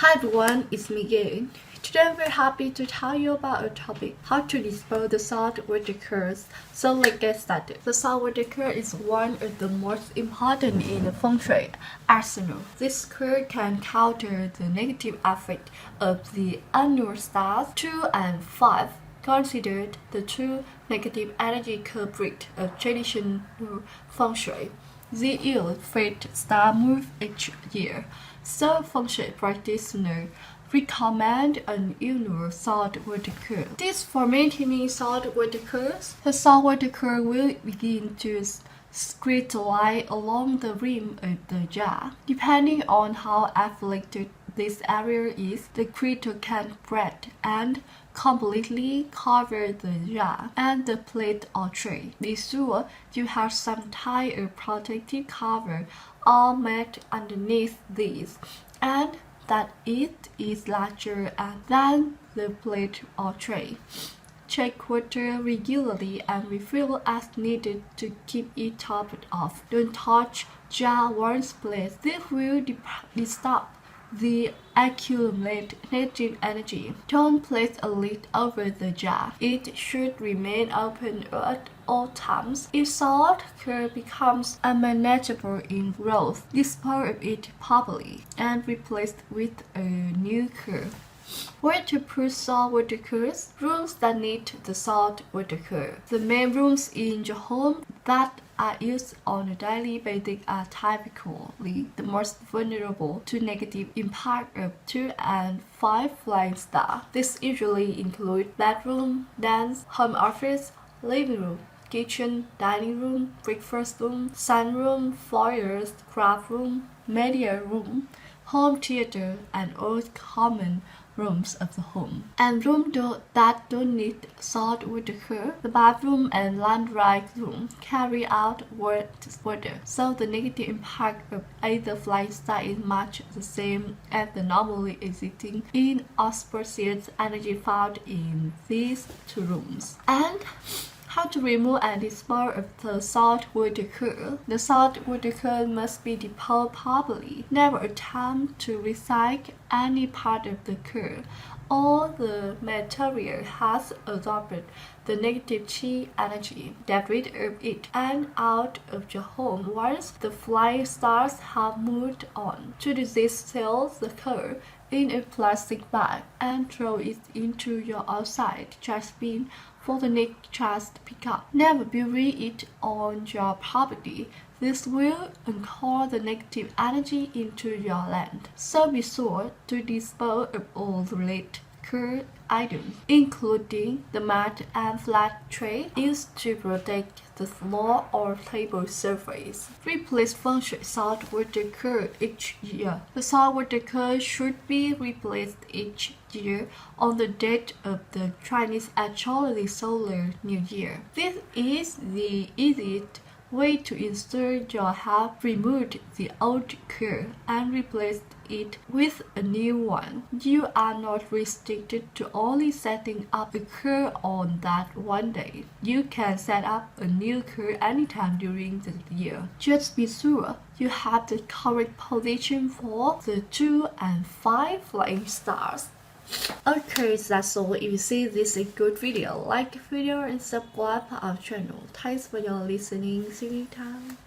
Hi everyone, it's me again. Today I'm very happy to tell you about a topic, how to dispose the salt water curse. So let's get started. The salt water curse is one of the most important in the feng shui arsenal. This curse can counter the negative effect of the annual stars 2 and 5, considered the two negative energy culprits of traditional feng shui. The year fate star move each year, so feng shui practitioners recommend an annual salt water curse. This for maintaining salt water curse, the salt water curse will begin to crystallize along the rim of the jar. Depending on how afflicted this area is, the crystal can spread and completely cover the jar and the plate or tray. Be sure you have some type of protective cover or mat underneath this, and that it is larger than the plate or tray. Check water regularly and refill as needed to keep it topped off. Don't touch jar once placed. This will disturb the accumulated negative energy. Don't place a lid over the jar. It should remain open at all times. If salt curd becomes unmanageable in growth, dispose of it properly and replace it with a new curd. Where to put salt water curds? Rooms that need the salt water curd. The main rooms in your home that are used on a daily basis are typically the most vulnerable to negative impact of 2 and 5 flying stars. This usually include bedroom, dance, home office, living room, kitchen, dining room, breakfast room, sunroom, foyers, craft room, media room, home theater, and all common rooms of the home. And rooms that don't need salt water curd, the bathroom and laundry room carry out water, so the negative impact of either flying star is much the same as the normally existing inauspicious energy found in these two rooms. And how to remove and dispose of the salt water curd. The salt water curd must be disposed properly. Never attempt to recycle any part of the curd. All the material has absorbed the negative chi energy. Get rid of it and out of your home once the flying stars have moved on. To do this, seal the curd in a plastic bag and throw it into your outside trash bin for the next trash to pick up. Never bury it on your property. This will anchor the negative energy into your land. So be sure to dispose of all related curd items, including the mat and flat tray used to protect the floor or table surface. Replace feng shui salt water curd each year. The salt water curd should be replaced each year on the date of the Chinese astrology solar new year. This is the easiest way to ensure you have removed the old curd and replaced it with a new one. You are not restricted to only setting up a curd on that one day. You can set up a new curd anytime during the year. Just be sure you have the correct position for the 2 and 5 flying stars. Okay, that's all. If you see this is a good video, like the video and subscribe our channel. Thanks for your listening. See you next time.